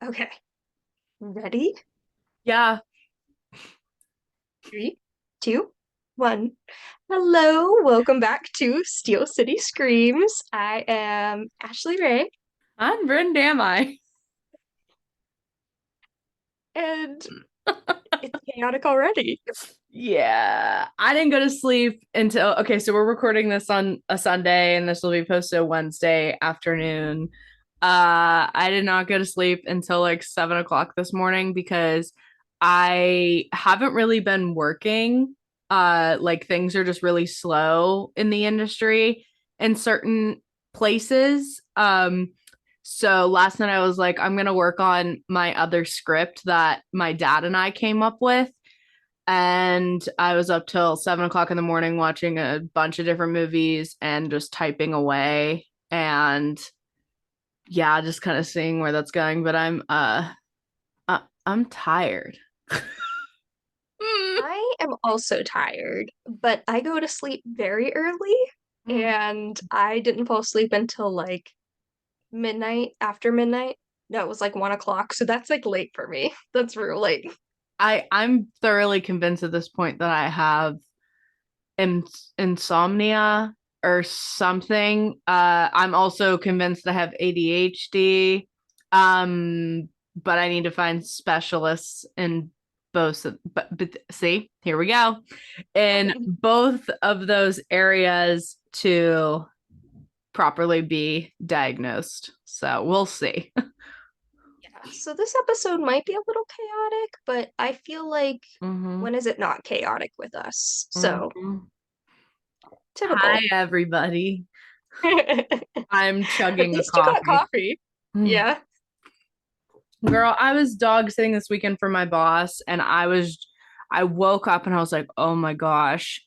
Okay. Ready? Yeah, 3, 2, 1. Hello, welcome back to Steel City Screams. I am Ashley Ray, I'm Bryn, am I? and it's chaotic already. Yeah, I didn't go to sleep until so we're recording this on a Sunday and this will be posted Wednesday afternoon. I did not go to sleep until like 7 o'clock this morning because I haven't really been working. Like things are just really slow in the industry in certain places. So last night I was like, I'm gonna work on my other script that my dad and I came up with. And I was up till 7 o'clock in the morning watching a bunch of different movies and just typing away. And yeah, just kind of seeing where that's going. But I'm tired. I am also tired, but I go to sleep very early, and I didn't fall asleep until like midnight, after midnight. No, it was like 1 o'clock, so that's like late for me. That's real late. I'm thoroughly convinced at this point that I have in- insomnia or something. I'm also convinced I have ADHD. But I need to find specialists in both. But see, here we go. In both of those areas to properly be diagnosed. So we'll see. Yeah, so this episode might be a little chaotic, but I feel like hmm when is it not chaotic with us? So hmm Hi, typical. everybody. At I'm chugging a least you got coffee. coffee. Yeah. Girl, I was dog sitting this weekend for my boss, and I woke up and I was like, oh my gosh.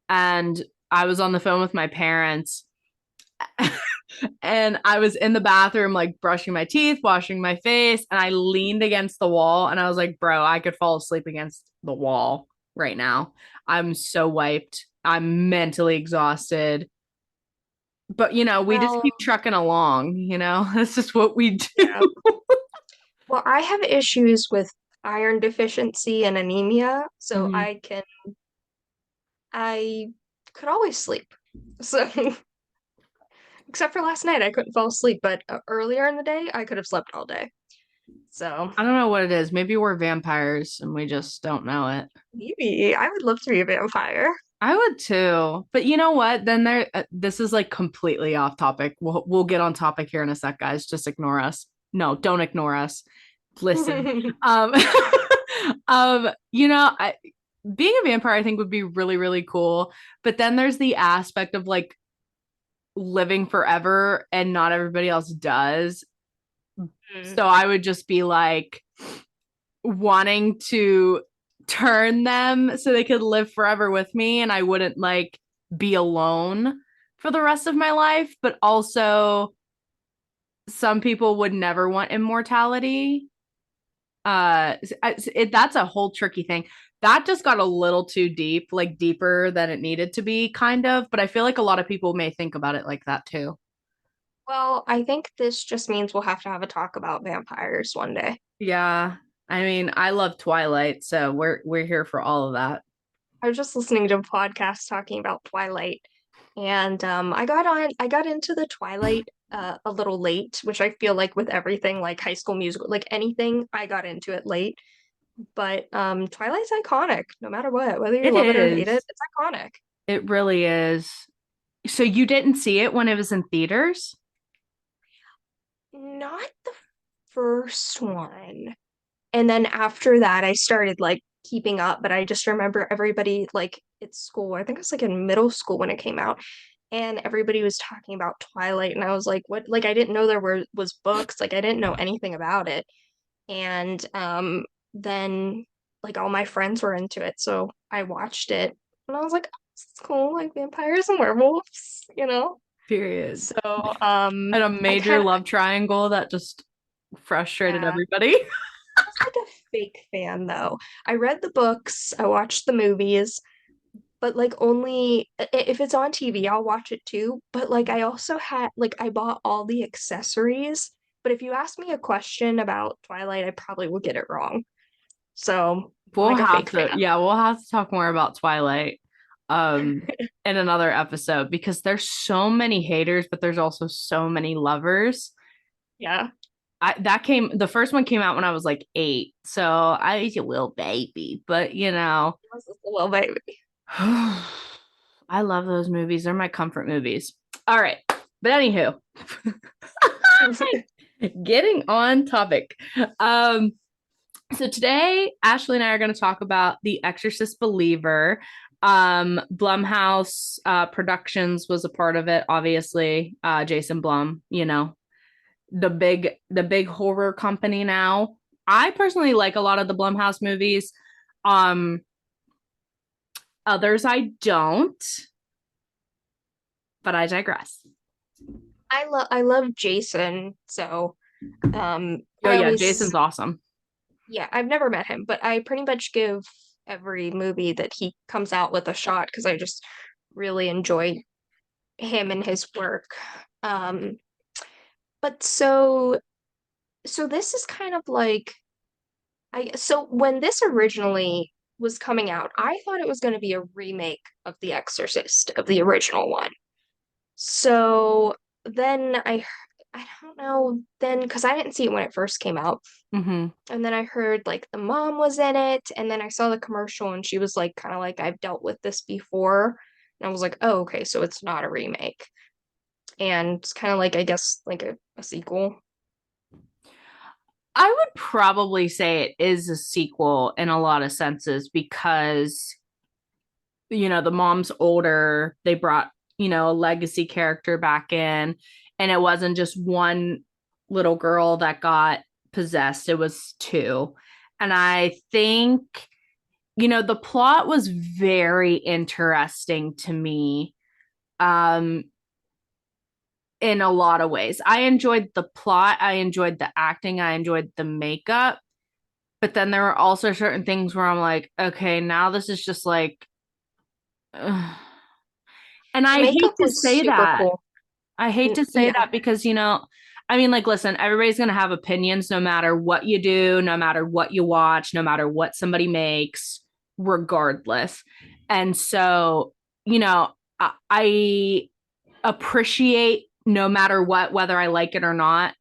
And I was on the phone with my parents, and I was in the bathroom, like brushing my teeth, washing my face, and I leaned against the wall, and I was like, bro, I could fall asleep against the wall right now. I'm so wiped. I'm mentally exhausted. But, we just Well, keep trucking along, That's just what we do. yeah. Well, I have issues with iron deficiency and anemia, so Mhm. I could always sleep. So, except for last night, I couldn't fall asleep, but earlier in the day, I could have slept all day. So, I don't know what it is. Maybe we're vampires and we just don't know it. maybe I would love to be a vampire. I would too. But you know what? Then this is like completely off topic. We'll get on topic here in a sec, guys. Just ignore us. No, don't ignore us. Listen. Um I being a vampire I think would be really really cool, but then there's the aspect of like living forever and not everybody else does. Mm. So I would just be like wanting to turn them so they could live forever with me and I wouldn't like be alone for the rest of my life. But also, some people would never want immortality. That's a whole tricky thing. That just got a little too deep, like deeper than it needed to be, kind of. But I feel like a lot of people may think about it like that too. Well, I think this just means we'll have to have a talk about vampires one day. Yeah. I mean, I love Twilight, so we're here for all of that. I was just listening to a podcast talking about Twilight, and I got into the Twilight a little late, which I feel like with everything like High School Musical, like anything, I got into it late. But Twilight's iconic, no matter what, whether you It love it or hate it, is. it's iconic. It really is. So you didn't see it when it was in theaters? Not the first one. And then after that, I started like keeping up, but I just remember everybody like at school, I think it was like in middle school when it came out, and everybody was talking about Twilight, and I was like, what? Like I didn't know there was books, like I didn't know anything about it. And then like all my friends were into it, so I watched it and I was like, oh, this is cool, like vampires and werewolves. Period. So And a I major kind of love triangle that just frustrated yeah. everybody. I was like a fake fan though. I read the books, I watched the movies, but like only if it's on TV, I'll watch it too. But like I also had like I bought all the accessories but if you ask me a question about Twilight, I probably will get it wrong. So I'm We'll like a have fake fan. to, yeah, we'll have to talk more about Twilight um in another episode because there's so many haters, but there's also so many lovers. Yeah. The first one came out when I was like 8. So I was a little baby, but This is a little baby. I love those movies. They're my comfort movies. All right. But anywho, getting on topic. Um, so today, Ashley and I are going to talk about The Exorcist Believer. Blumhouse Productions was a part of it, obviously. Jason Blum, the big horror company now. I personally like a lot of the Blumhouse movies. Um, Others I don't, but I digress. I love Jason, so Oh I yeah, always Jason's awesome. yeah, I've never met him, but I pretty much give every movie that he comes out with a shot because I just really enjoy him and his work. Um, but so this is kind of like so when this originally was coming out, I thought it was going to be a remake of The Exorcist, of the original one. So then I don't know then because I didn't see it when it first came out. Mm-hmm. And then I heard like the mom was in it, and then I saw the commercial and she was like kind of like I've dealt with this before. And I was like, "Oh, okay, so it's not a remake." And it's kind of like I guess like a sequel. I would probably say it is a sequel in a lot of senses because, the mom's older. They brought, a legacy character back in, and it wasn't just one little girl that got possessed, it was two. And I think, the plot was very interesting to me. Um, in a lot of ways. I enjoyed the plot, I enjoyed the acting, I enjoyed the makeup, but then there were also certain things where I'm like, okay, now this is just like ugh. And The I hate makeup to was say super that. cool. I hate to say Yeah, that because, I mean, like, listen, everybody's going to have opinions no matter what you do, no matter what you watch, no matter what somebody makes, regardless. And so, I appreciate no matter what, whether I like it or not,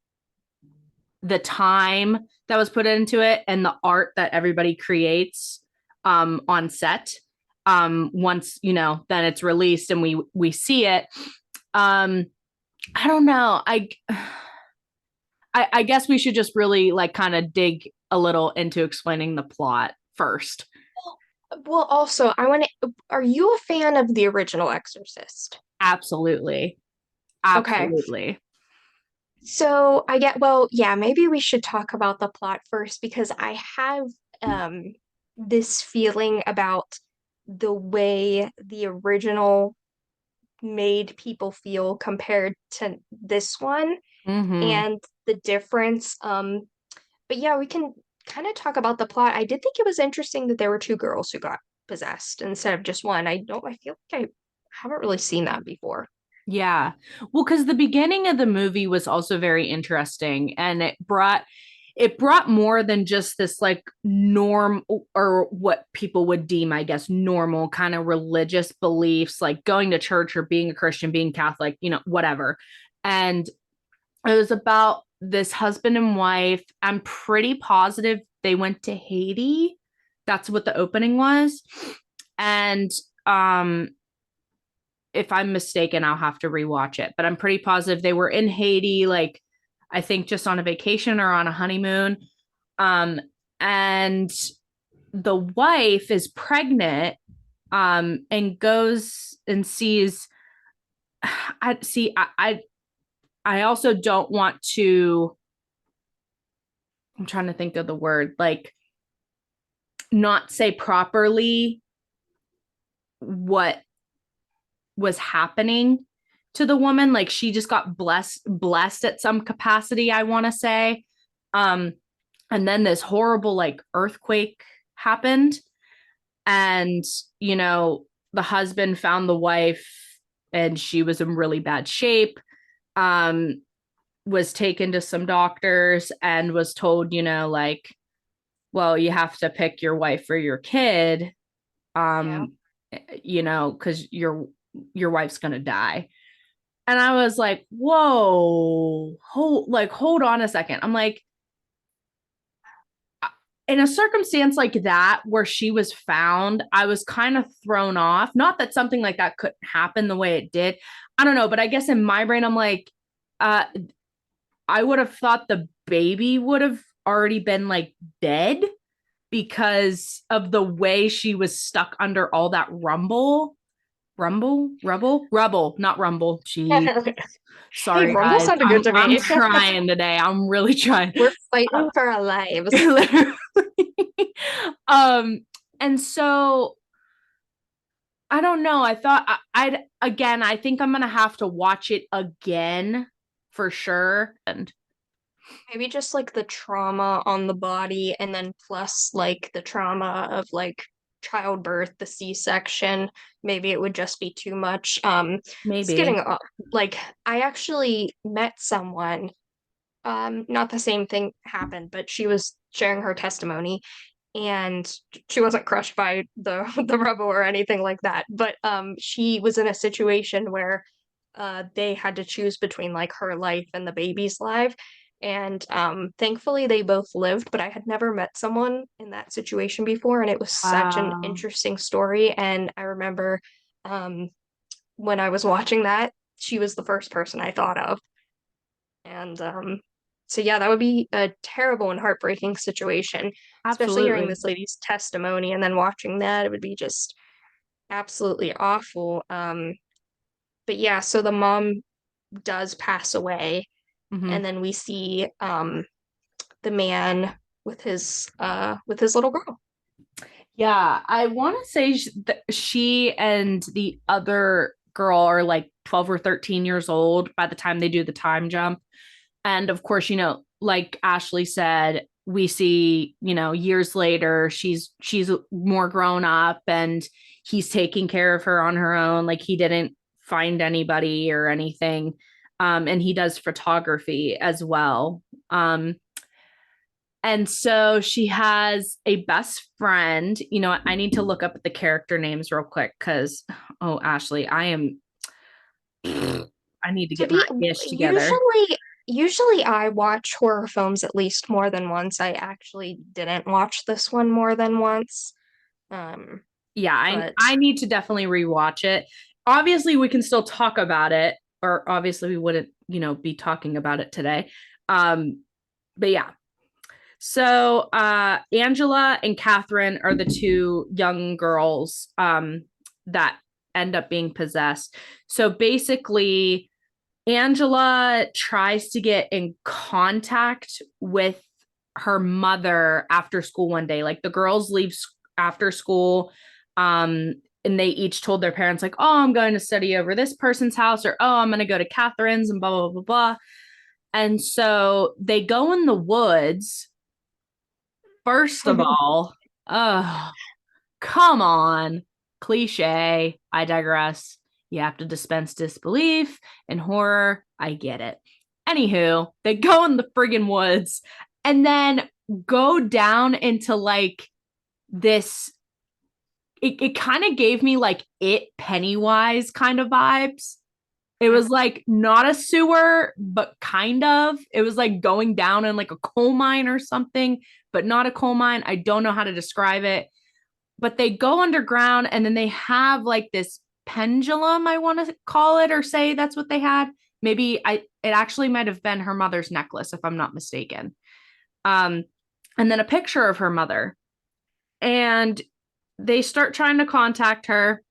the time that was put into it and the art that everybody creates on set. Once then it's released and we see it. um I don't know. I guess we should just really like kind of dig a little into explaining the plot first. well, also, are you a fan of the original Exorcist? Absolutely. Okay. Absolutely. So well, yeah, maybe we should talk about the plot first because I have um this feeling about the way the original made people feel compared to this one Mm-hmm. and the difference. But yeah, we can kind of talk about the plot. I did think it was interesting that there were two girls who got possessed instead of just one. I feel like I haven't really seen that before. Yeah. Well, because the beginning of the movie was also very interesting and it brought more than just this like norm or what people would deem, I guess, normal kind of religious beliefs, like going to church or being a Christian, being Catholic, whatever. And it was about this husband and wife. I'm pretty positive they went to Haiti. That's what the opening was. And um if I'm mistaken, I'll have to rewatch it. But I'm pretty positive they were in Haiti, like I think just on a vacation or on a honeymoon. Um, and the wife is pregnant, and goes and sees. I see. I also don't want to. I'm trying to think of the word, like not say properly what was happening to the woman. Like she just got blessed at some capacity, I want to say. um and then this horrible like earthquake happened, and you know the husband found the wife and she was in really bad shape. um was taken to some doctors and was told, like, well, you have to pick your wife or your kid, Yeah. um, because your wife's gonna die. And I was like, whoa, hold on a second. I'm like, in a circumstance like that where she was found, I was kind of thrown off. Not that something like that couldn't happen the way it did. I don't know, but I guess in my brain, I'm like, uh, I would have thought the baby would have already been like dead because of the way she was stuck under all that rubble, not rumble. Gee, Hey, sorry Rumble guys. sounded good I'm to I'm me. trying today. I'm really trying. We're fighting for our lives. Literally. um, and so I don't know. I thought I'd again, I think I'm gonna have to watch it again for sure. And Maybe just like the trauma on the body and then plus like the trauma of like childbirth, the C-section. Maybe it would just be too much. It's getting maybe. like I actually met someone, not the same thing happened, but she was sharing her testimony and she wasn't crushed by the the rubble or anything like that, but she was in a situation where they had to choose between like her life and the baby's life, and thankfully they both lived, but I had never met someone in that situation before, and it was such an Wow. interesting story. And I remember um when I was watching that, she was the first person I thought of. And so yeah, that would be a terrible and heartbreaking situation, especially hearing Absolutely. this lady's testimony and then watching that, it would be just absolutely awful. But yeah, so the mom does pass away, Hmm. and then we see the man with his little girl. Yeah, I want to say she and the other girl are like 12 or 13 years old by the time they do the time jump. And of course, like Ashley said, we see, years later, she's more grown up and he's taking care of her on her own. Like he didn't find anybody or anything. And he does photography as well. And so she has a best friend. I need to look up the character names real quick because, oh, Ashley, I need to To get my be ish together. usually I watch horror films at least more than once. I actually didn't watch this one more than once. Um, Yeah, I but I need to definitely rewatch it. Obviously, we can still talk about it, or obviously we wouldn't, be talking about it today. Um, but yeah. So Angela and Catherine are the two young girls that end up being possessed. So basically, Angela tries to get in contact with her mother after school one day. Like the girls leave after school, and they each told their parents, like, oh, I'm going to study over this person's house, or oh, I'm going to go to Catherine's, and blah, blah, blah, blah. And so they go in the woods. First of all, oh, come on. Cliche. I digress. You have to dispense disbelief in horror. I get it. Anywho, they go in the friggin' woods and then go down into like this. It kind of gave me like it Pennywise kind of vibes. It was like not a sewer, but kind of. It was like going down in like a coal mine or something, but not a coal mine. I don't know how to describe it, but they go underground and then they have like this pendulum, I want to call it, or say that's what they had. Maybe it actually might have been her mother's necklace if I'm not mistaken. um and then a picture of her mother, and they start trying to contact her.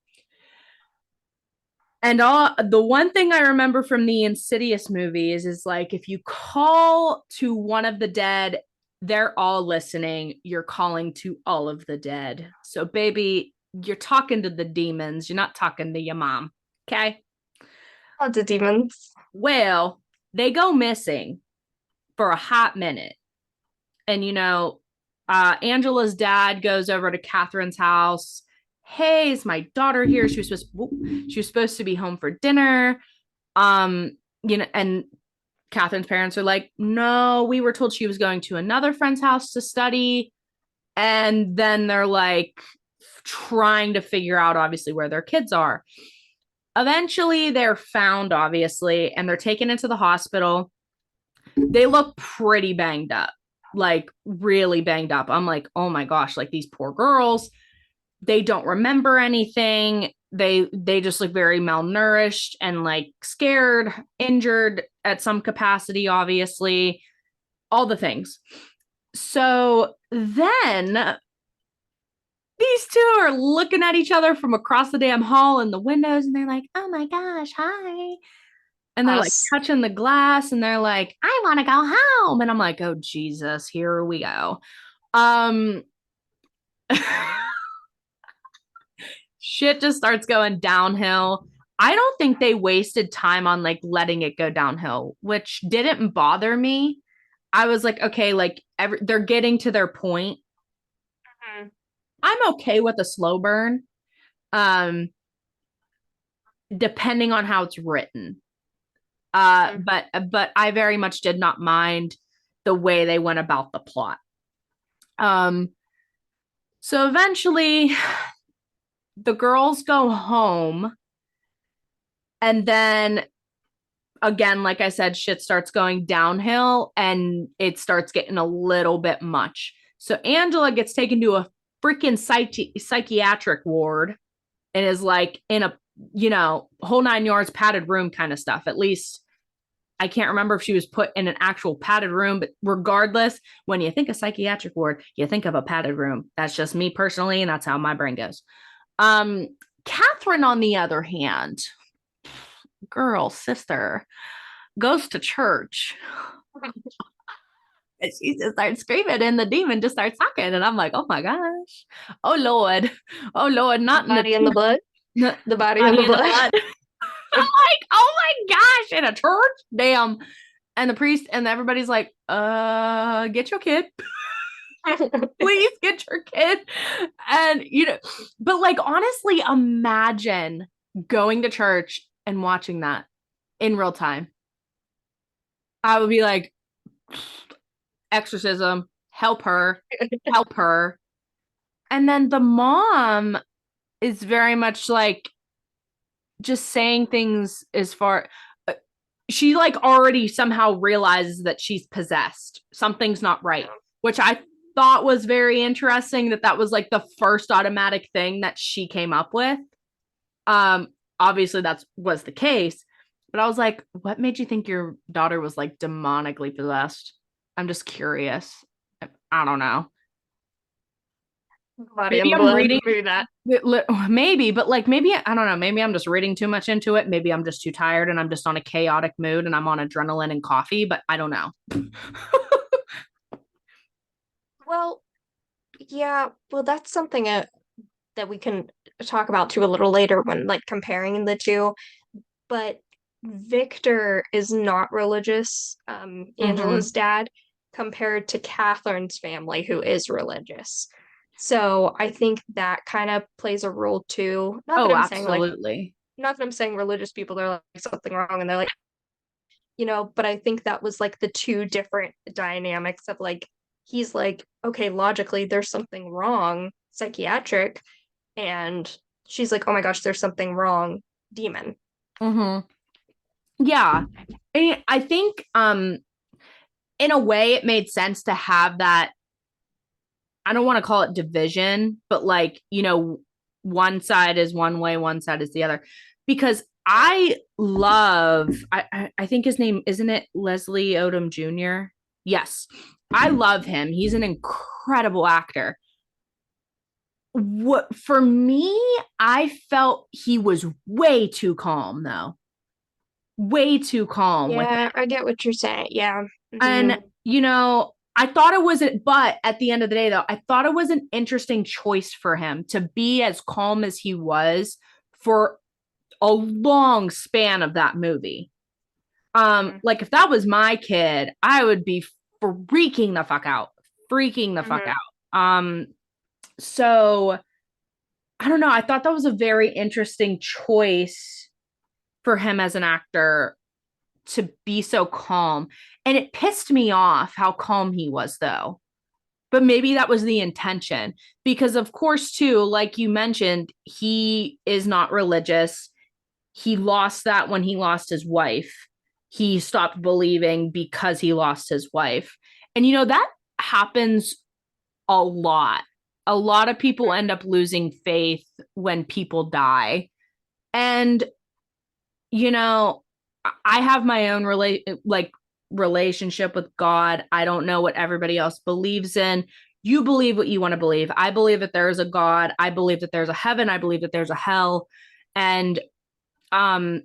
And all the one thing I remember from the Insidious movies is like if you call to one of the dead, they're all listening. You're calling to all of the dead. So, baby, you're talking to the demons. You're not talking to your mom. Okay. lots of demons. Well, they go missing for a hot minute. And, Angela's dad goes over to Catherine's house. Hey, is my daughter here? She was supposed to be home for dinner. And Catherine's parents are like, no, we were told she was going to another friend's house to study. And then they're like trying to figure out, obviously, where their kids are. Eventually, they're found, obviously, and they're taken into the hospital. They look pretty banged up, like really banged up. I'm like, oh my gosh, like these poor girls, they don't remember anything. They just look very malnourished and like scared, injured at some capacity, obviously, all the things. So then these two are looking at each other from across the damn hall in the windows, and they're like, oh my gosh, hi. And they're like Us. touching the glass, and they're like, I want to go home. And I'm like, oh Jesus, here we go. Um Shit just starts going downhill. I don't think they wasted time on like letting it go downhill, which didn't bother me. I was like, okay, like they're getting to their point. Mhm. I'm okay with a slow burn, um, depending on how it's written. Mhm. But I very much did not mind the way they went about the plot. Um, so eventually, the girls go home, and then again, like I said, shit starts going downhill and it starts getting a little bit much. So Angela gets taken to a freaking psychiatric ward and is like in a, whole 9 yards padded room kind of stuff. At least I can't remember if she was put in an actual padded room, but regardless, when you think of psychiatric ward, you think of a padded room. That's just me personally, and that's how my brain goes. Um, Catherine, on the other hand, girl, sister, goes to church. And she just starts screaming, and the demon just starts talking. And I'm like, oh my gosh. Oh Lord. Oh Lord. The Not in the body and the blood. The body and the body in the blood. blood. I'm like, oh my gosh, in a church? Damn. And the priest and everybody's like, get your kid. Please get your kid. And but like honestly, imagine going to church and watching that in real time. I would be like, exorcism, help her. And then the mom is very much like just saying things as far she like already somehow realizes that she's possessed. Something's not right, which I thought was very interesting that was like the first automatic thing that she came up with. Um Obviously that was the case, but I was like, what made you think your daughter was like demonically possessed? I'm just curious. I don't know. The body Maybe and the I'm blood. reading Maybe that. maybe, but like maybe I don't know. Maybe I'm just reading too much into it. Maybe I'm just too tired and I'm just on a chaotic mood and I'm on adrenaline and coffee, but I don't know. Well, yeah. Well, that's something that we can talk about too a little later when like comparing the two. But Victor is not religious, Mm-hmm. Angela's dad, compared to Catherine's family, who is religious. So I think that kind of plays a role too. Oh, absolutely. Not that I'm saying religious people are like something wrong and they're like, but I think that was like the two different dynamics of like, he's like, okay, logically, there's something wrong, psychiatric, and she's like, oh my gosh, there's something wrong, demon. Mm-hmm. Yeah. And I think in a way it made sense to have that. I don't want to call it division, but like, one side is one way, one side is the other. Because I love, I think his name, isn't it Leslie Odom Jr.? Yes. I love him. He's an incredible actor. What for me, I felt he was way too calm though. Way too calm with Yeah, I get what you're saying. Yeah. And, I thought it wasn't, but at the end of the day, though, I thought it was an interesting choice for him to be as calm as he was for a long span of that movie. Mm-hmm. Like if that was my kid, I would be freaking the fuck out, freaking the fuck Mm-hmm. out. So I don't know. I thought that was a very interesting choice for him as an actor to be so calm. And it pissed me off how calm he was, though. But maybe that was the intention. Because, of course, too, like you mentioned, he is not religious. He lost that when he lost his wife. He stopped believing because he lost his wife. And, that happens a lot. A lot of people end up losing faith when people die. And, you know, I have my own relationship with God. I don't know what everybody else believes in. You believe what you want to believe. I believe that there is a God. I believe that there's a heaven. I believe that there's a hell. And um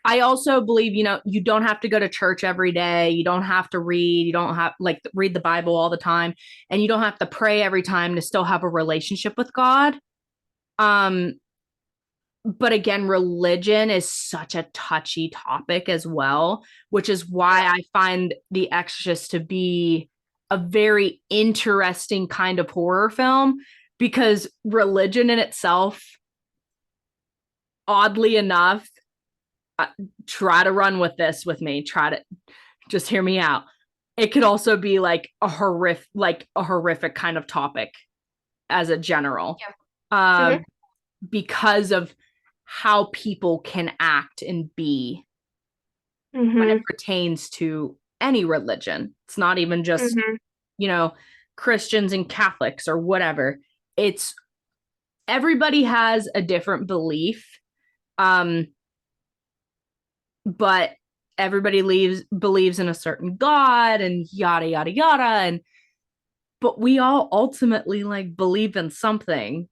I also believe, you don't have to go to church every day. You don't have to read. You don't have read the Bible all the time, and you don't have to pray every time to still have a relationship with God. Um, but again, religion is such a touchy topic as well, which is why Yeah. I find The Exorcist to be a very interesting kind of horror film, because religion in itself, oddly enough, try to run with this with me. Try to just hear me out. It could also be like a horrific kind of topic as a general, Yeah. um, Mm-hmm. because of how people can act and be when it Mm-hmm. pertains to any religion. It's not even just, Mm-hmm. you know, Christians and Catholics or whatever. It's everybody has a different belief. Um, but everybody believes in a certain God and yada yada yada. And but we all ultimately believe in something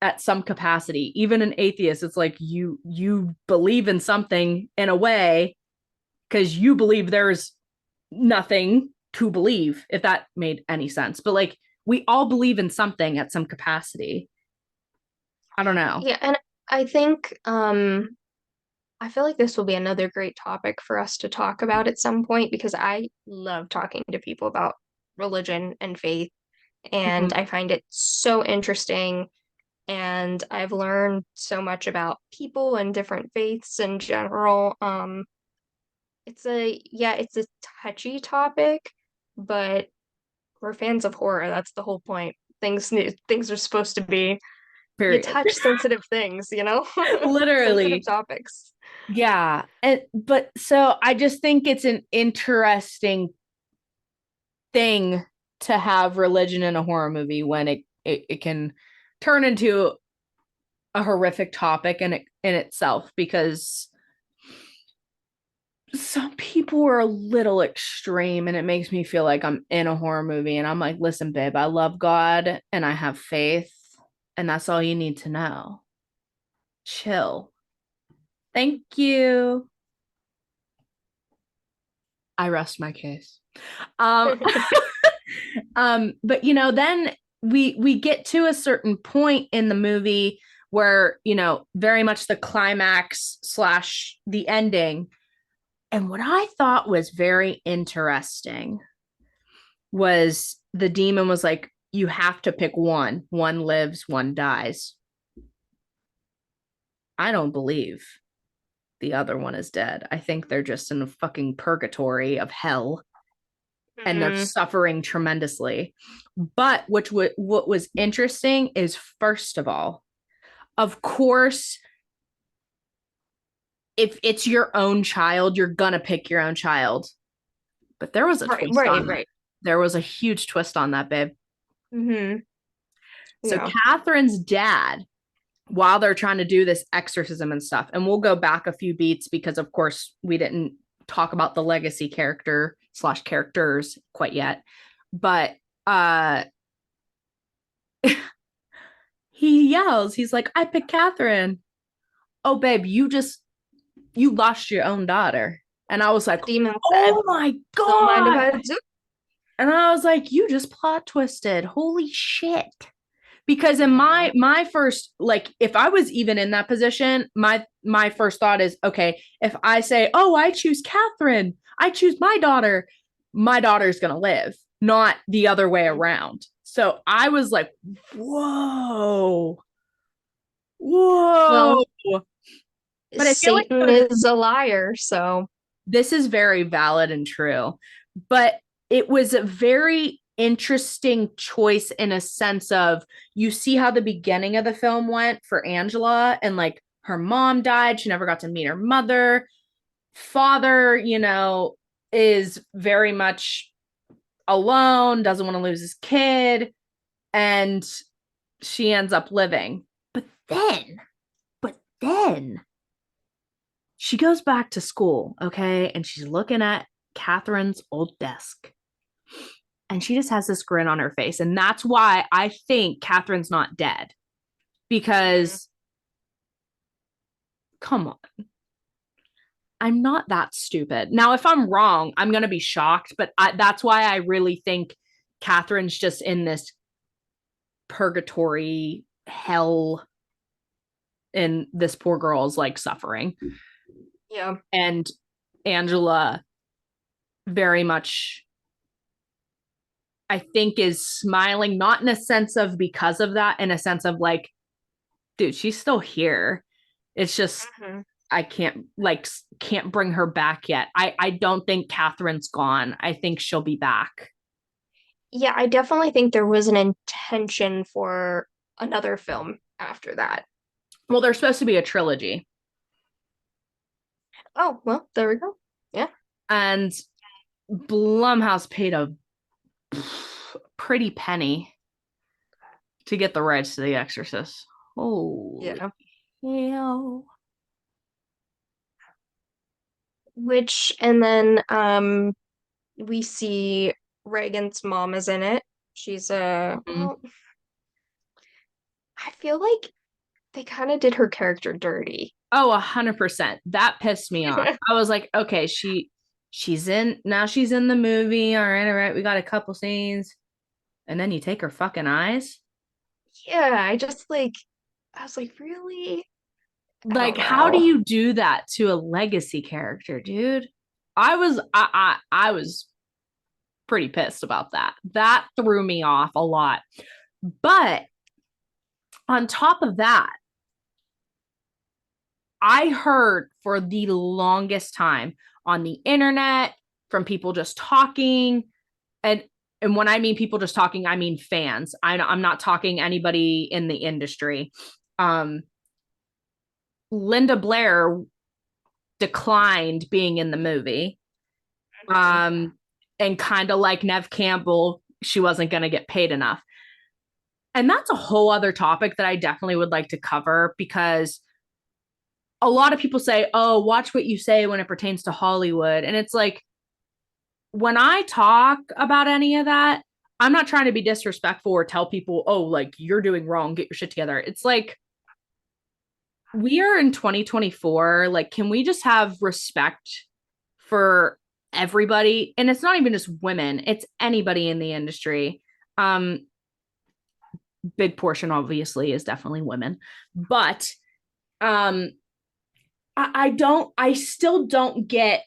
at some capacity. Even an atheist, it's like you believe in something in a way because you believe there's nothing to believe, if that made any sense. But we all believe in something at some capacity. I don't know. Yeah, and I think I feel like this will be another great topic for us to talk about at some point because I love talking to people about religion and faith, and Mhm. I find it so interesting. And I've learned so much about people and different faiths in general. It's a touchy topic, but we're fans of horror. That's the whole point. Things are supposed to be you Period. touch sensitive things, sensitive Literally. topics. Yeah. But so I just think it's an interesting thing to have religion in a horror movie when it can turn into a horrific topic in itself, because some people are a little extreme and it makes me feel like I'm in a horror movie, and I'm like, listen, babe, I love God and I have faith, and that's all you need to know. Chill. Thank you. I rest my case. Um but then we get to a certain point in the movie where, very much the climax slash the ending. And what I thought was very interesting was the demon was like, you have to pick one. One lives, one dies. I don't believe the other one is dead. I think they're just in a fucking purgatory of hell and they're Mm, suffering tremendously. But what was interesting is, first of course, if it's your own child, you're gonna pick your own child. But there was a right, twist right, on that. right. There was a huge twist on that, babe. Hmm. So Yeah. Catherine's dad, while they're trying to do this exorcism and stuff, and we'll go back a few beats because, of course, we didn't talk about the legacy character slash characters quite yet. But he yells, he's like, I picked Catherine. Oh, babe, you lost your own daughter. And I was The like, demon said, oh my don't mind if God. I do. And I was like, you just plot twisted. Holy shit. Because in Yeah. my first, if I was even in that position, my first thought is, okay, if I say, oh, I choose Catherine, I choose my daughter's gonna live, not the other way Mhm. around. So I was like, whoa, whoa. Well, But I feel like Satan is a liar, so this is very valid and true. But it was a very interesting choice in a sense of you see how the beginning of the film went for Angela, and like her mom died. She never got to meet her mother. Father, is very much alone, doesn't want to lose his kid, and she ends up living. But then she goes back to school, okay? And she's looking at Catherine's old desk. And she just has this grin on her face. And that's why I think Catherine's not dead. Because, come on, I'm not that stupid. Now, if I'm wrong, I'm going to be shocked. But that's why I really think Catherine's just in this purgatory hell. And this poor girl is like suffering. yeah. And Angela very much, I think, is smiling, not in a sense of because of that, in a sense of like, dude, she's still here. It's just Mhm. I can't bring her back yet. I don't think Catherine's gone. I think she'll be back. Yeah, I definitely think there was an intention for another film after that. Well, there's supposed to be a trilogy. Oh, well, there we go. Yeah. And Blumhouse paid a pretty penny to get the rights to The Exorcist. Holy Yeah. hell. And then we see Reagan's mom is in it. She's Mm. well, I feel like they kind of did her character dirty. Oh, 100%. That pissed me off. I was like, okay, she's in the movie. All right. We got a couple scenes. And then you take her fucking eyes. Yeah, I was like, really? I Like, don't how do know. you do that to a legacy character, dude? I was pretty pissed about that. That threw me off a lot. But on top of that, I heard for the longest time on the internet from people just talking, and and when I mean people just talking, I mean fans. I'm not talking anybody in the industry. Um, Linda Blair declined being in the movie. Mhm. Um, and kind of like Nev Campbell, she wasn't going to get paid enough. And that's a whole other topic that I definitely would like to cover, because a lot of people say, oh, watch what you say when it pertains to Hollywood. And it's like, when I talk about any of that, I'm not trying to be disrespectful or tell people, oh, like you're doing wrong, get your shit together. It's like, we are in 2024. Like, can we just have respect for everybody? And it's not even just women, it's anybody in the industry. Um, Big portion obviously is definitely women, but um, I still don't get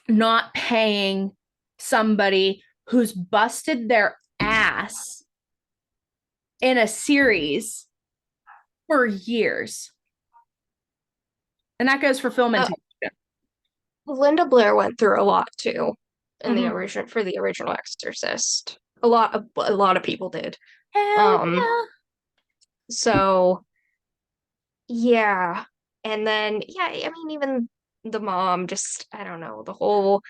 not paying somebody who's busted their ass in a series for years. And that goes for film and Uh, television. Linda Blair went through a lot too in the Mm-hmm. original for the original Exorcist. A lot of people did. Hell Um, yeah. so yeah. And then yeah, I mean even the mom just I don't know, the whole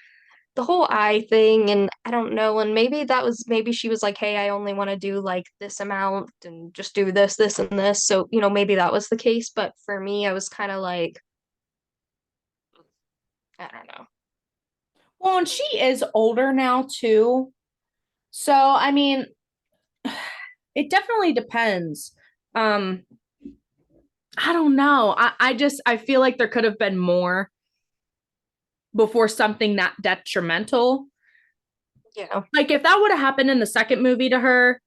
eye thing and I don't know and maybe she was like, "Hey, I only want to do like this amount and just do this and this." So, maybe that was the case, but for me I was kind of like I don't know. Well, and she is older now too. So, I mean, it definitely depends. Um, I don't know. I feel like there could have been more before something that detrimental. Yeah. Like if that would have happened in the second movie to her,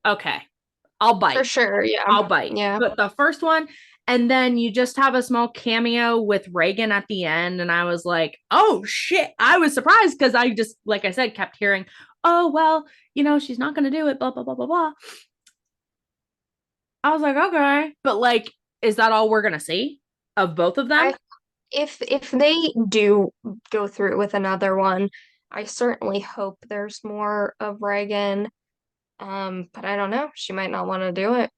okay, I'll For bite. sure, yeah. I'll bite. Yeah. But the first one, and then you just have a small cameo with Reagan at the end, and I was like, oh shit. I was surprised because I just, like I said, kept hearing, oh well, she's not gonna do it, blah blah blah blah blah. I was like, okay, but like, is that all we're gonna see? of both of them. I if they do go through with another one, I certainly hope there's more of Reagan. But I don't know. She might not want to do it.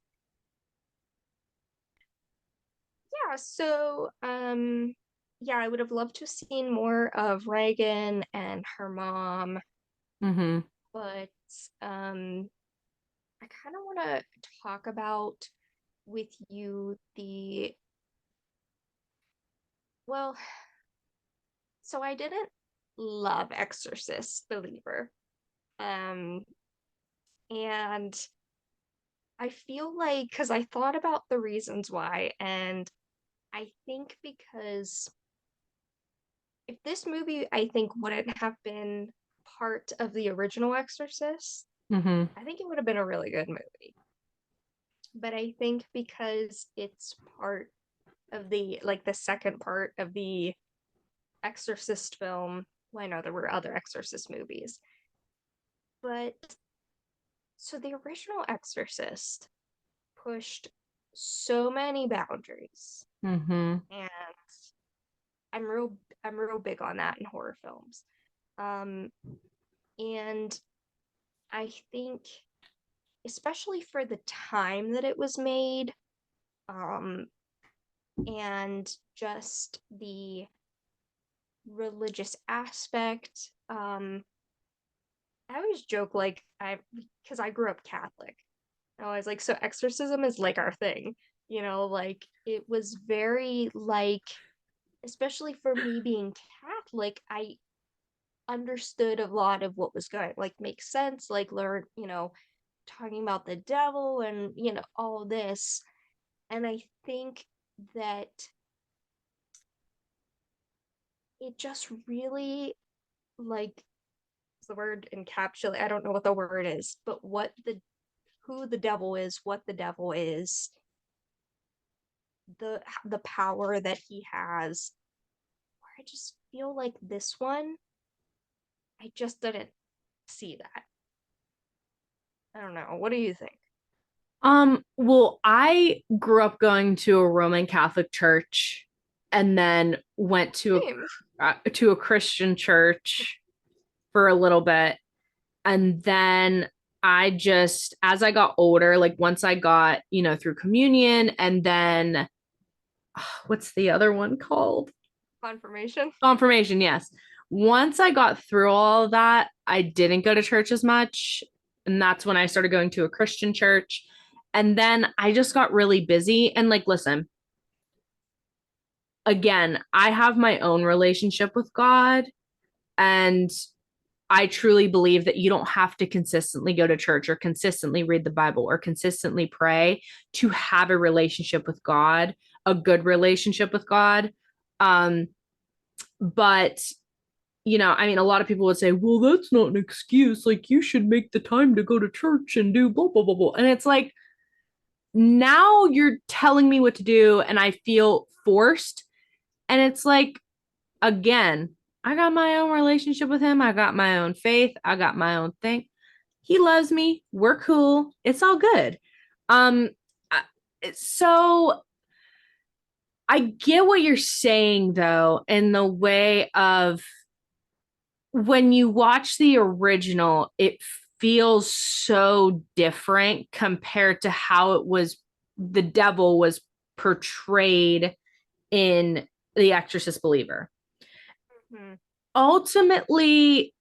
Yeah, so yeah, I would have loved to have seen more of Reagan and her mom, Mm-hmm. but um I kind of want to talk about with you the well, so I didn't love Exorcist Believer. Um and I feel like because I thought about the reasons why, and I think because if this movie, I think, wouldn't have been part of the original Exorcist, Mm-hmm. I think it would have been a really good movie. But I think because it's part of the like the second part of the Exorcist film, well, I know there were other Exorcist movies, but so the original Exorcist pushed so many boundaries, Mm-hmm. and I'm real I'm real big on that in horror films. Um, and I think especially for the time that it was made, um, and just the religious aspect. I always joke like I because I grew up Catholic. I was like, so exorcism is like our thing, like it was very like, especially for me being Catholic, I understood a lot of what was going like makes sense, like learn, talking about the devil and all this. And I think that it just really like the word encapsulate, I don't know what the word is, but what the who the devil is, what the devil is, the power that he has. I just feel like this one, I just didn't see that. I don't know. What do you think? Well, I grew up going to a Roman Catholic church and then went Same. to a Christian church for a little bit. And then I just, as I got older, like once I got, through communion and then what's the other one called? Confirmation. Confirmation, yes. Once I got through all of that, I didn't go to church as much. And that's when I started going to a Christian church. And then I just got really busy. And like, listen, again, I have my own relationship with God. And I truly believe that you don't have to consistently go to church or consistently read the Bible or consistently pray to have a relationship with God, a good relationship with God. Um, but I mean, a lot of people would say, well, that's not an excuse. Like, you should make the time to go to church and do blah, blah, blah, blah. And it's like, now you're telling me what to do, and I feel forced. And it's like, again, I got my own relationship with him. I got my own faith. I got my own thing. He loves me. We're cool. It's all good. Um, so I get what you're saying, though, in the way of when you watch the original, it feels so different compared to how the devil was portrayed in The Exorcist Believer. Mm-hmm. Ultimately,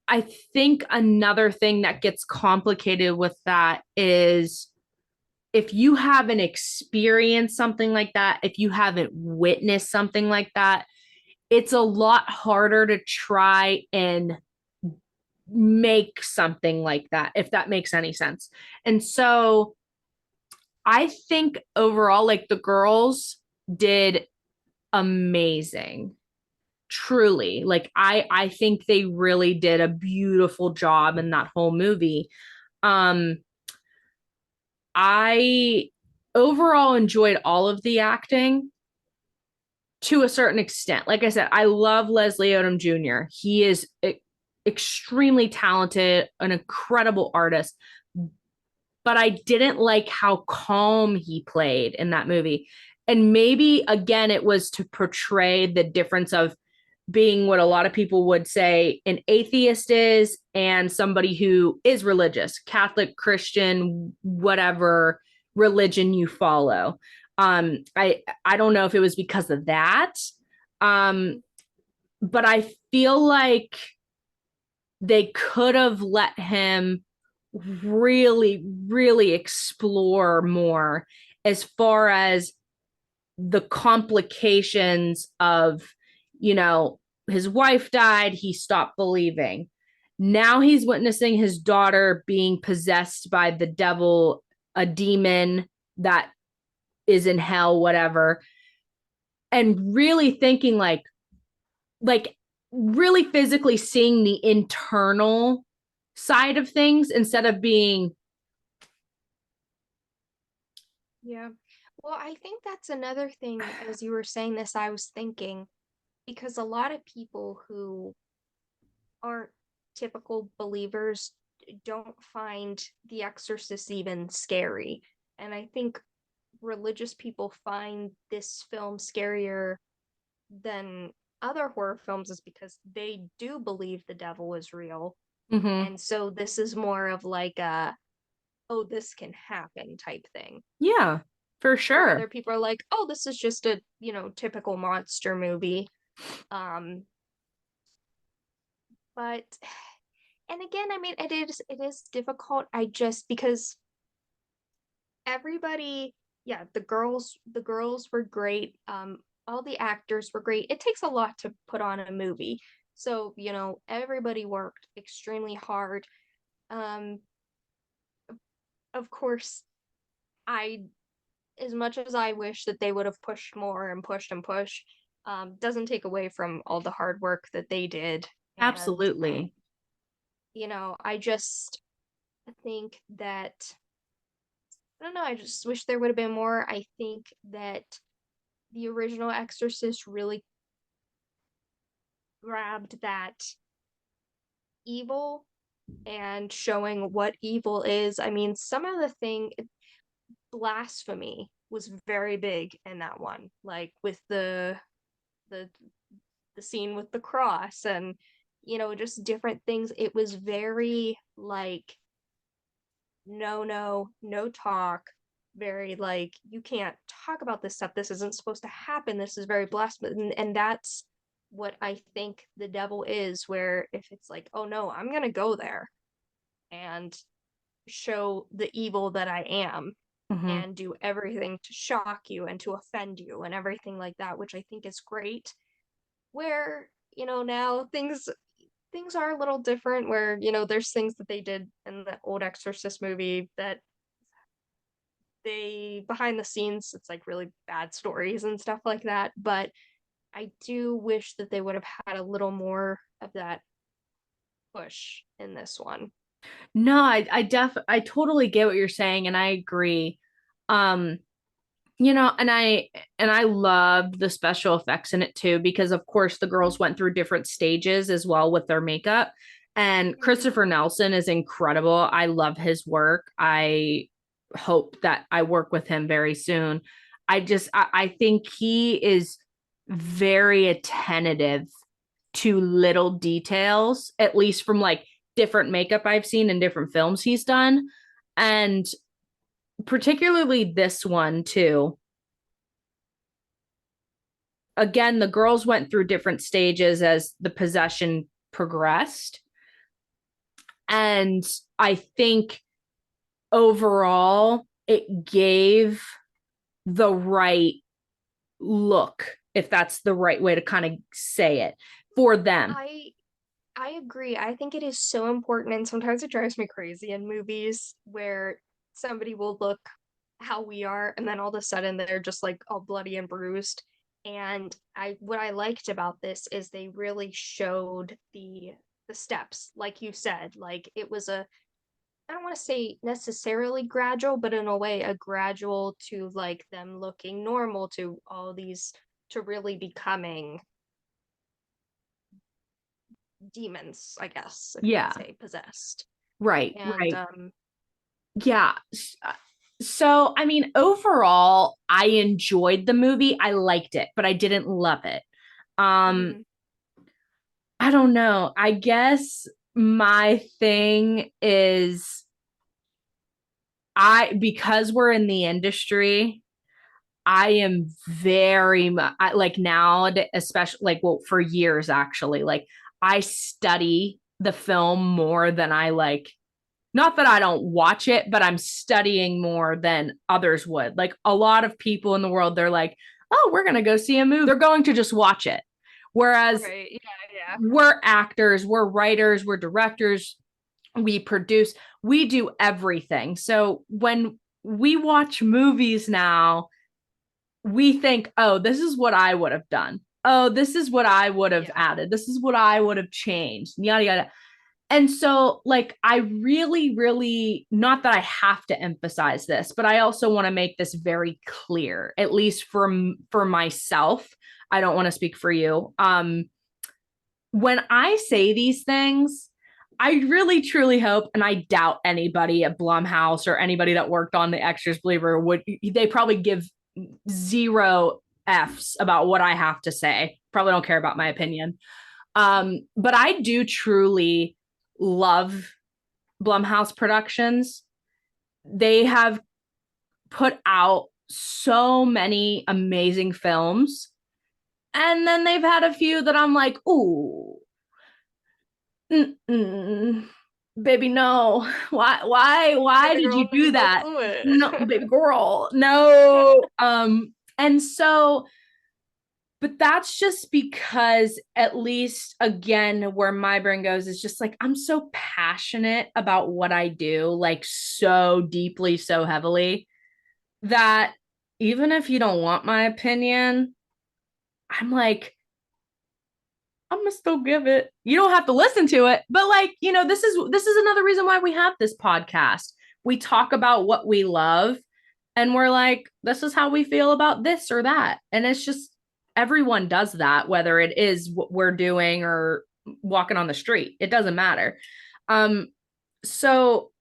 I think another thing that gets complicated with that is if you haven't experienced something like that, if you haven't witnessed something like that, it's a lot harder to try and make something like that, if that makes any sense. And so I think overall, like the girls did amazing. Truly. Like I think they really did a beautiful job in that whole movie. Um I overall enjoyed all of the acting to a certain extent. Like I said, I love Leslie Odom Jr. He is extremely talented, an incredible artist, but I didn't like how calm he played in that movie. And maybe again it was to portray the difference of being what a lot of people would say an atheist is and somebody who is religious, Catholic, Christian, whatever religion you follow. I don't know if it was because of that. Um but I feel like they could have let him really explore more as far as the complications of, you know, his wife died, he stopped believing. Now he's witnessing his daughter being possessed by the devil, a demon that is in hell, whatever. And really thinking like really physically seeing the internal side of things instead of being Yeah. Well, I think that's another thing, as you were saying this, I was thinking, because a lot of people who aren't typical believers don't find The Exorcist even scary. And I think religious people find this film scarier than other horror films is because they do believe the devil is real. mm-hmm. And so this is more of like a, oh, this can happen type thing. Yeah, for Where sure. other people are like, oh, this is just a, typical monster movie. Um, but and again, I mean, it is difficult. I just because everybody, yeah, the girls were great. All the actors were great. It takes a lot to put on a movie. So, everybody worked extremely hard. Um, of course, I as much as I wish that they would have pushed more and pushed and pushed, doesn't take away from all the hard work that they did. And Absolutely. I just think that I don't know, I just wish there would have been more. I think that the original Exorcist really grabbed that evil and showing what evil is. I mean, some of the thing blasphemy was very big in that one, like with the the scene with the cross and just different things. It was very like no talk, very like you can't talk about this stuff, this isn't supposed to happen, this is very blasphemous. And that's what I think the devil is, where if it's like, oh no, I'm gonna go there and show the evil that I am Mm-hmm. and do everything to shock you and to offend you and everything like that, which I think is great. Where now things are a little different, where there's things that they did in the old Exorcist movie that they behind the scenes, it's like really bad stories and stuff like that, but I do wish that they would have had a little more of that push in this one. No, I totally get what you're saying and I agree. Um, and I loved the special effects in it too, because of course the girls went through different stages as well with their makeup. And Mm-hmm. Christopher Nelson is incredible. I love his work. I hope that I work with him very soon. I think he is very attentive to little details, at least from like different makeup I've seen in different films he's done. And particularly this one too. Again, the girls went through different stages as the possession progressed. And I think overall, it gave the right look, if that's the right way to kind of say it, for them. I agree. I think it is so important, and sometimes it drives me crazy in movies where somebody will look how we are, and then all of a sudden they're just like all bloody and bruised. And what I liked about this is they really showed the steps, like you said. Like it was I don't want to say necessarily gradual, but in a way a gradual to like them looking normal to all these to really becoming demons, I guess, if you Yeah, would say possessed. right, And right. Yeah. So, I mean, overall, I enjoyed the movie. I liked it, but I didn't love it. Um, Hmm. I don't know. I guess my thing is because we're in the industry, I am very much like now, especially like, well, for years actually, like I study the film more than I like, not that I don't watch it, but I'm studying more than others would. Like a lot of people in the world, they're like, oh, we're going to go see a movie. They're going to just watch it. Whereas Right. Yeah. Yeah. we're actors, we're writers, we're directors, we produce, we do everything. So when we watch movies now, we think, oh, this is what I would have done. Oh, this is what I would have Yeah. added. This is what I would have changed. Yada, yada. And so, like, I really, really, not that I have to emphasize this, but I also want to make this very clear, at least for myself. I don't want to speak for you. When I say these things, I really truly hope, and I doubt anybody at Blumhouse or anybody that worked on The Exorcist Believer would, they probably give zero F's about what I have to say. Probably don't care about my opinion. But I do truly love Blumhouse Productions. They have put out so many amazing films. And then they've had a few that I'm like, ooh, baby, no. Why Baby did you girl, do don't that? do No, it. baby girl, no. And so, but that's just because, at least again, where my brain goes is just like, I'm so passionate about what I do, like so deeply, so heavily, that even if you don't want my opinion, I'm like, I'm gonna still give it. You don't have to listen to it, but like, this is another reason why we have this podcast. We talk about what we love, and we're like, this is how we feel about this or that. And it's just, everyone does that, whether it is what we're doing or walking on the street. It doesn't matter. Um, so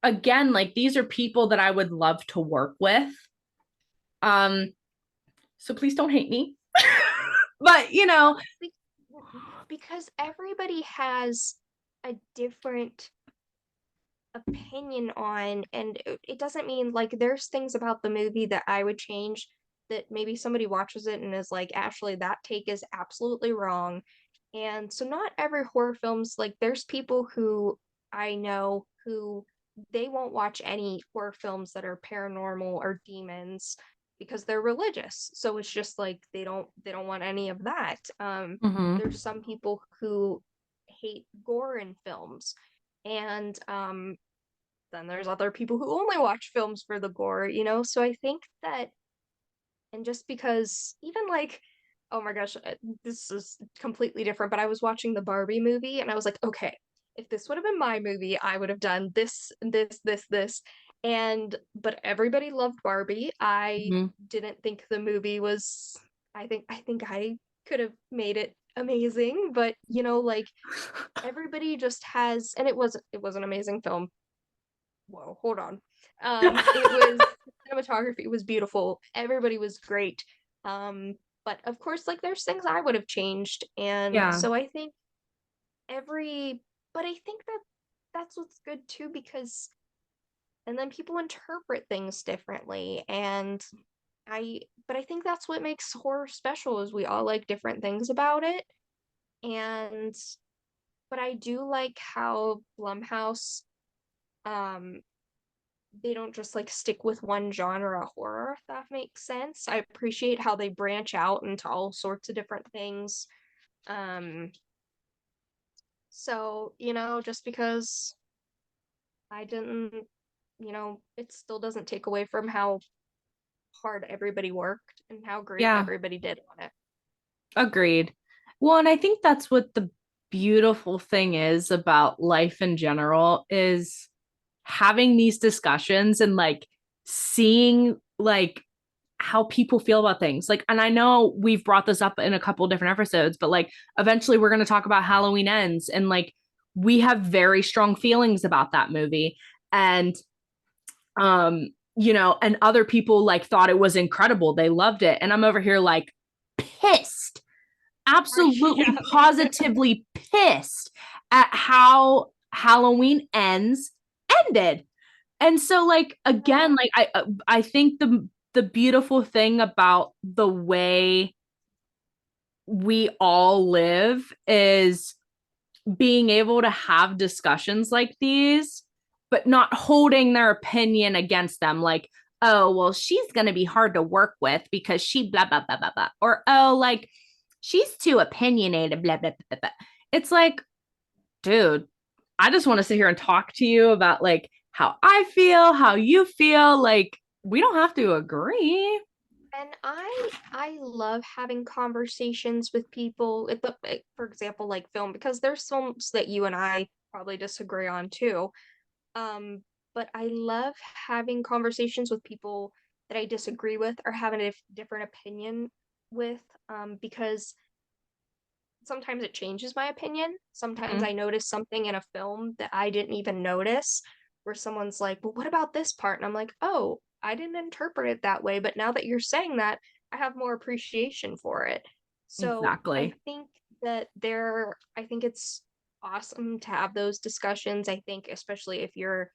again, like these are people that I would love to work with. Um, so please don't hate me. But Be- because everybody has a different opinion on, and it doesn't mean like there's things about the movie that I would change that maybe somebody watches it and is like, Ashley, that take is absolutely wrong. And so not every horror film's like, there's people who I know who they won't watch any horror films that are paranormal or demons because they're religious. So it's just like they don't want any of that. mm-hmm. There's some people who hate gore in films, and then there's other people who only watch films for the gore, you know? So I think that, and just because even like, oh my gosh, this is completely different, but I was watching the Barbie movie and I was like, okay, if this would have been my movie, I would have done this, this. And, but everybody loved Barbie. I Mm-hmm. didn't think the movie was, I think I could have made it amazing, but like everybody just has, and it was an amazing film. Whoa, hold on. It was cinematography was beautiful. Everybody was great. But of course, like there's things I would have changed, and Yeah. so I think every, but I think that that's what's good too, because and then people interpret things differently, and but I think that's what makes horror special is we all like different things about it, and but I do like how Blumhouse um they don't just like stick with one genre of horror, if that makes sense. I appreciate how they branch out into all sorts of different things. Um, so, just because I didn't, it still doesn't take away from how hard everybody worked and how great Yeah. everybody did on it. Agreed. Well, and I think that's what the beautiful thing is about life in general is having these discussions and like seeing like how people feel about things. Like, and I know we've brought this up in a couple different episodes, but like eventually we're going to talk about Halloween Ends, and like we have very strong feelings about that movie. And and other people like thought it was incredible. They loved it. And I'm over here like pissed, Right. absolutely Yeah. positively pissed at how Halloween ends ended. And so like again, Yeah. like I think the beautiful thing about the way we all live is being able to have discussions like these, but not holding their opinion against them. Like, oh, well, she's going to be hard to work with because she blah, blah, blah, blah, blah. Or, oh, like, she's too opinionated, blah, blah, blah, blah. It's like, dude, I just want to sit here and talk to you about like how I feel, how you feel. Like, we don't have to agree. And I love having conversations with people, for example, like film, because there's films that you and I probably disagree on too. But I love having conversations with people that I disagree with or have a different opinion with, because sometimes it changes my opinion. Sometimes Mm-hmm. I notice something in a film that I didn't even notice, where someone's like, well, what about this part? And I'm like, oh, I didn't interpret it that way. But now that you're saying that, I have more appreciation for it. So Exactly. I think it's awesome to have those discussions. I think, especially if you're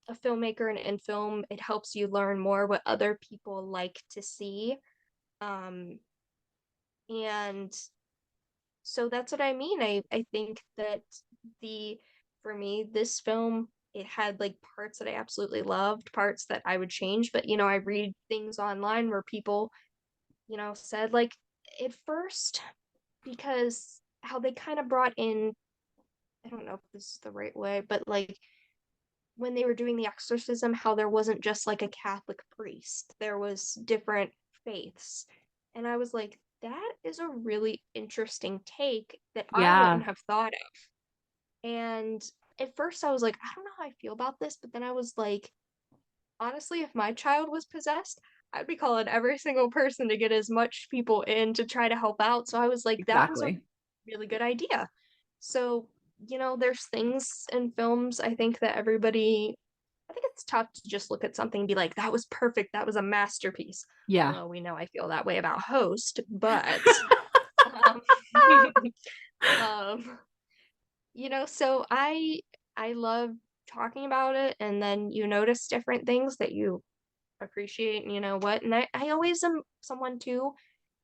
a filmmaker and in film, it helps you learn more what other people like to see. Um, and so that's what I mean. I think that the for me, this film, it had like parts that I absolutely loved, parts that I would change, but I read things online where people, said like at first, because how they kind of brought in, I don't know if this is the right way, but like when they were doing the exorcism, how there wasn't just like a Catholic priest, there was different faiths. And I was like, that is a really interesting take that I Yeah, wouldn't have thought of. And at first I was like, I don't know how I feel about this, but then I was like, honestly, if my child was possessed, I'd be calling every single person to get as much people in to try to help out. So I was like, that was a exactly. really good idea. So, there's things in films I think that I think it's tough to just look at something and be like, that was perfect. That was a masterpiece. Yeah. Although we know I feel that way about Host, but um, um so I love talking about it, and then you notice different things that you appreciate, and you know what, and I always am someone too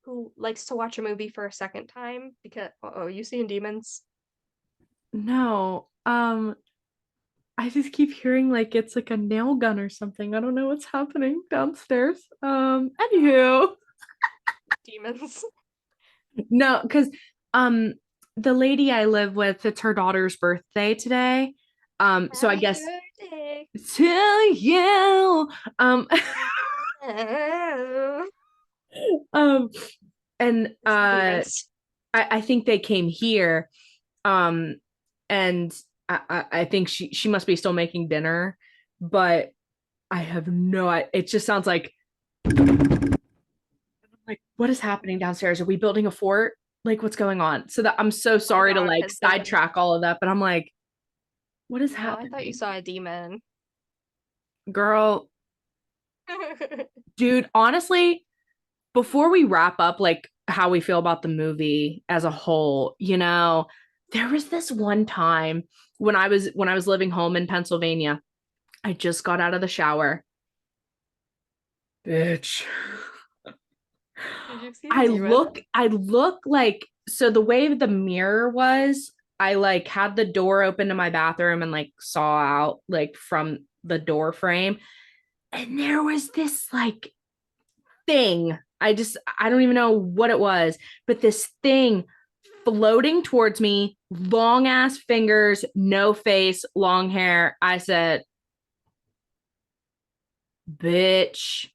who likes to watch a movie for a second time because oh, you seeing demons? No. I just keep hearing like it's like a nail gun or something. I don't know what's happening downstairs. Oh, Anywho. demons. No, because um the lady I live with, it's her daughter's birthday today. So I Happy guess birthday. to you. Um Oh, um and it's the demons. I think they came here. Um and I think she must be still making dinner, but I have it just sounds like what is happening downstairs? Are we building a fort? Like what's going on? So that I'm so Oh my sorry to God, like has been. sidetrack all of that, but I'm like, what is No, I thought you happening? saw a demon. Girl, dude, honestly, before we wrap up like how we feel about the movie as a whole, there was this one time when I was living home in Pennsylvania. I just got out of the shower. Bitch. Did you see a I demon? look, I look like so the way the mirror was, I like had the door open to my bathroom and like saw out like from the door frame. And there was this like thing. I don't even know what it was, but this thing floating towards me, long ass fingers, no face, long hair. I said, bitch.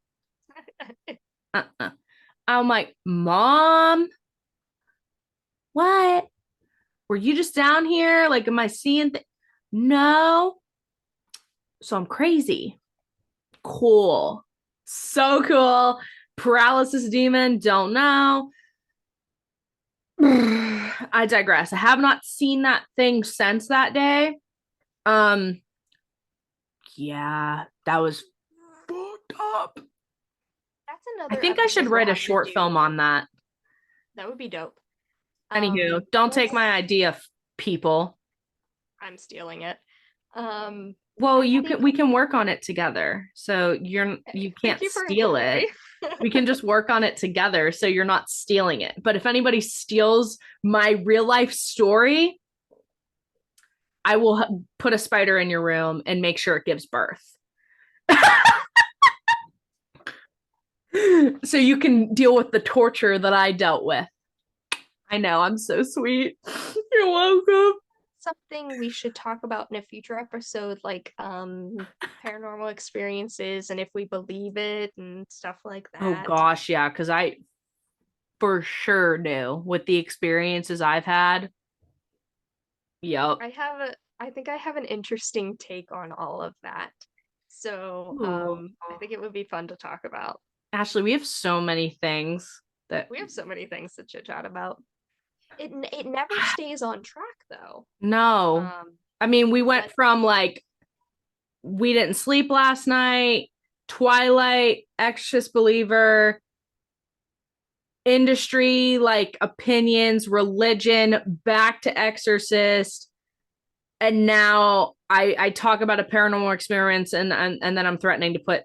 Uh-uh. I'm like, Mom, what? Were you just down here? Like, am I seeing No. So I'm crazy. Cool. So cool. Paralysis demon, don't know. I digress. I have not seen that thing since that day. Um, yeah, that was up. That's I another think I should episode we'll write a have to short film do. on that. That would be dope. Anywho, don't take my Let's. idea, people. I'm stealing it. Um, Well, I think. we can work on it together. So you Thank can't you for steal including it. me. We can just work on it together so you're not stealing it. But if anybody steals my real life story, I will put a spider in your room and make sure it gives birth. So you can deal with the torture that I dealt with. I know, I'm so sweet. You're welcome. Something we should talk about in a future episode, like paranormal experiences and if we believe it and stuff like Oh that. gosh, yeah, because I for sure knew with the experiences I've had. Yep. I think I have an interesting take on all of that. So, Ooh. I think it would be fun to talk about. Ashley, we have so many things that We have so many things to chit chat about. It never stays on track though. no. Um, I mean, we went but from like we didn't sleep last night, Twilight, Exorcist believer, industry, like opinions, religion, back to Exorcist, and now I talk about a paranormal experience, and then I'm threatening to put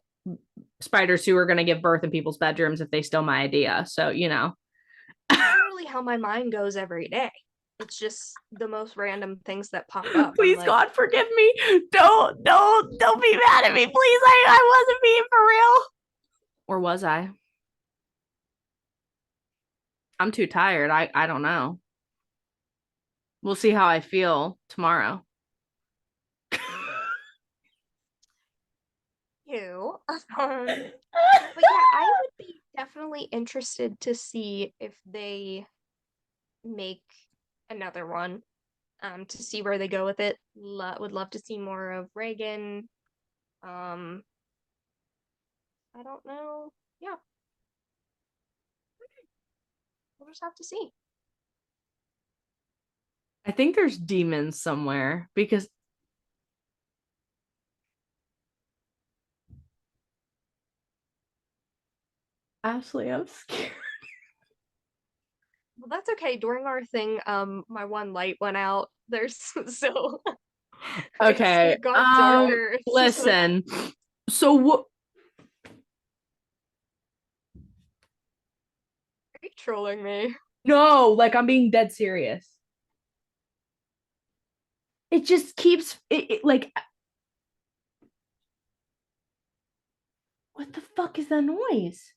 spiders who are going to give birth in people's bedrooms if they steal my idea. So you know, literally how my mind goes every day. It's just the most random things that pop up. I'm please like, God forgive me. Don't be mad at me, please. I wasn't being for real, or was I? I'm too tired. I don't know. We'll see how I feel tomorrow. ew. But yeah, I would be definitely interested to see if they make another one. To see where they go with it. Would love to see more of Reagan. Um, I don't know. Yeah, we'll just have to see. I think there's demons somewhere because Ashley, I'm scared. Well, that's okay. During our thing, my one light went out. There's so Okay. it got darker. It's just like, Listen. So what? are you trolling me? No, like I'm being dead serious. It just keeps like. What the fuck is that noise?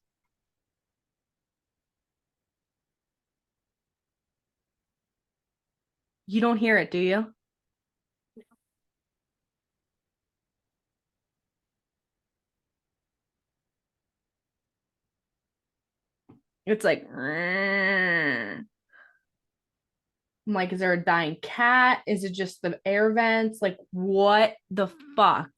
You don't hear it, do you? It's like. I'm like, is there a dying cat? Is it just the air vents? Like, what the fuck?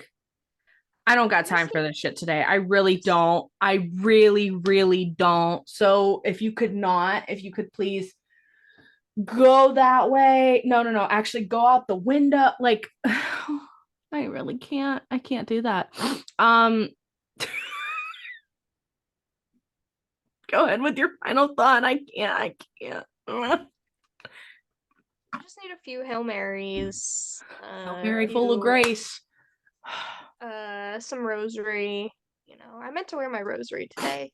I don't got I just time for need this shit today. I really don't. I really, really don't. So if you could not, if you could please go that way. No, no, no. Actually, go out the window. Like, I really can't. I can't do that. Um, go ahead with your final thought. I can't. I can't. I just need a few Hail Marys, Hail a Mary, full of few grace. some rosary. You know, I meant to wear my rosary today,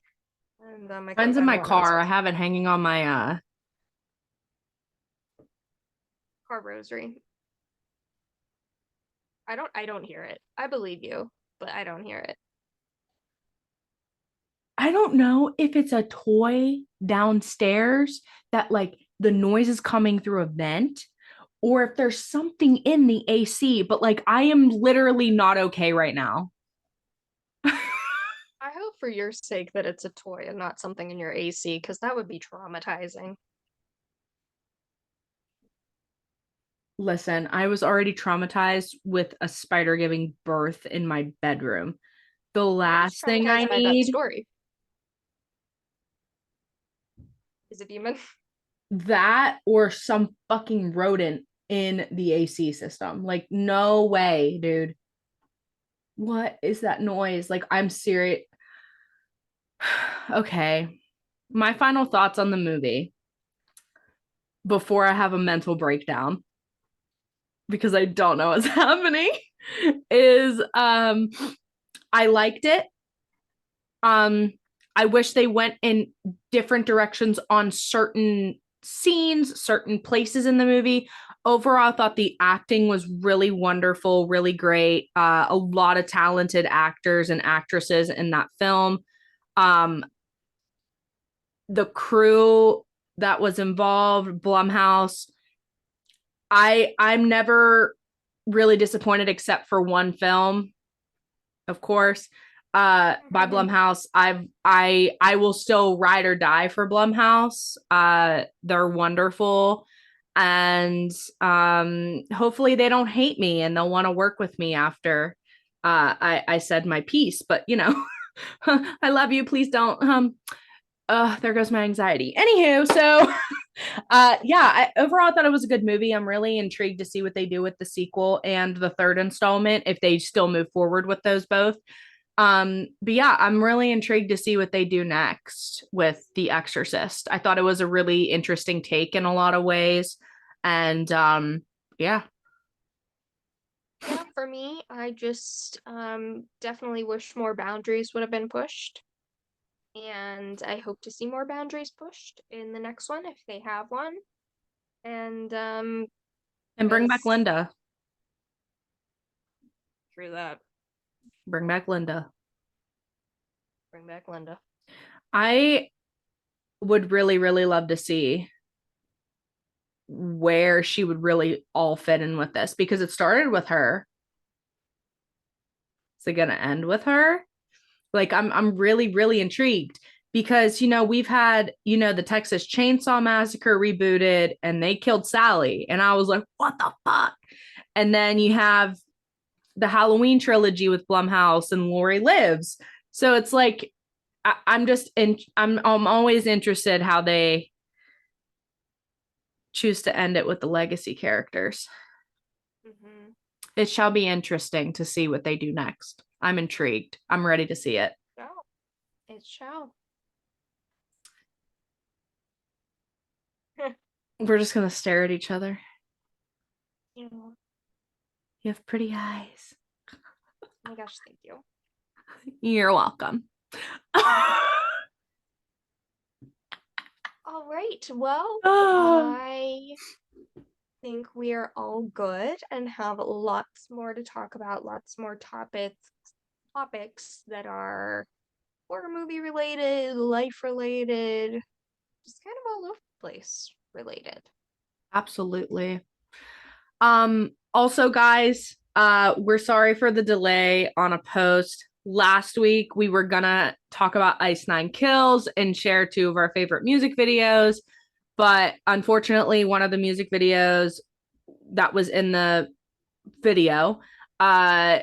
and I couldn't Mine's in find my one. And car. so I have it hanging on my car rosary. I don't hear it. I believe you, but I don't hear it. I don't know if it's a toy downstairs that like the noise is coming through a vent or if there's something in the AC, but like I am literally not okay right now. I hope for your sake that it's a toy and not something in your AC, because that would be traumatizing. Listen, I was already traumatized with a spider giving birth in my bedroom. The I'm not as last thing I traumatized by that need, story. Is a demon. that or some fucking rodent in the AC system. Like, no way, dude. What is that noise? Like, I'm serious. Okay. My final thoughts on the movie before I have a mental breakdown because I don't know what's happening is I liked it. Um I wish they went in different directions on certain scenes, certain places in the movie. Overall, I thought the acting was really wonderful, really great. A lot of talented actors and actresses in that film. Um, the crew that was involved, Blumhouse. I'm never really disappointed except for one film, of course. By Blumhouse. I will still ride or die for Blumhouse. They're wonderful. And hopefully they don't hate me and they'll want to work with me after I said my piece. But you know, I love you. Please don't there goes my anxiety. Anywho, so yeah, overall I thought it was a good movie. I'm really intrigued to see what they do with the sequel and the third installment if they still move forward with those both. But yeah, I'm really intrigued to see what they do next with The Exorcist. I thought it was a really interesting take in a lot of ways. And yeah. Yeah, for me, I just definitely wish more boundaries would have been pushed. And I hope to see more boundaries pushed in the next one if they have one. And And bring back because Linda. through that, Bring back Linda. bring back Linda. I would really, really love to see where she would really all fit in with this because it started with her. Is it gonna end with her? Like I'm really, really intrigued because you know we've had, you know, the Texas Chainsaw Massacre rebooted and they killed Sally. And I was like, what the fuck? And then you have the Halloween trilogy with Blumhouse and Lori Lives. So it's like I'm just in I'm always interested how they choose to end it with the legacy characters. Mm-hmm. It shall be interesting to see what they do next. I'm intrigued. I'm ready to see it. So it shall. We're just gonna stare at each other. You know, You have pretty eyes. oh my gosh, thank you. You're welcome. All right. Well, Oh, I think we are all good and have lots more to talk about, lots more topics that are horror movie related, life related, just kind of all over the place related. absolutely. Also, guys, we're sorry for the delay on a post. Last week we were gonna talk about Ice Nine Kills and share two of our favorite music videos, but unfortunately, one of the music videos that was in the video uh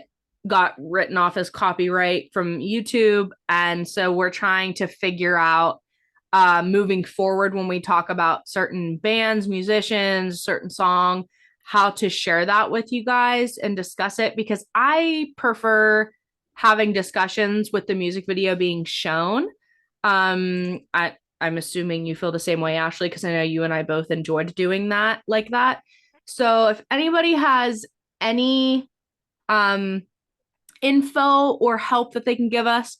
got written off as copyright from YouTube, and so we're trying to figure out moving forward when we talk about certain bands, musicians, certain song, how to share that with you guys and discuss it because I prefer having discussions with the music video being shown. I'm assuming you feel the same way, Ashley, because I know you and I both enjoyed doing that like that. So if anybody has any um info or help that they can give us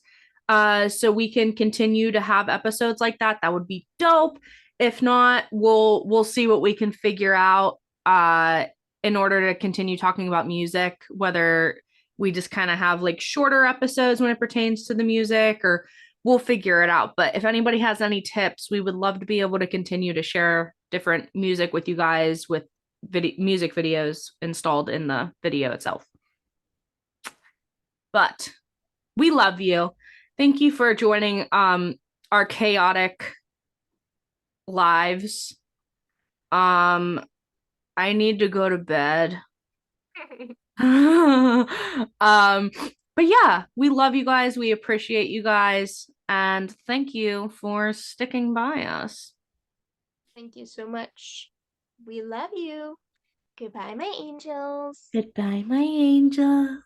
so we can continue to have episodes like that, that would be dope. If not, we'll see what we can figure out in order to continue talking about music, whether we just kind of have like shorter episodes when it pertains to the music, or we'll figure it out. But if anybody has any tips, we would love to be able to continue to share different music with you guys with music videos installed in the video itself. But we love you. Thank you for joining our chaotic lives. I need to go to bed. But yeah, we love you guys. We appreciate you guys. And thank you for sticking by us. Thank you so much. We love you. Goodbye, my angels. Goodbye, my angel.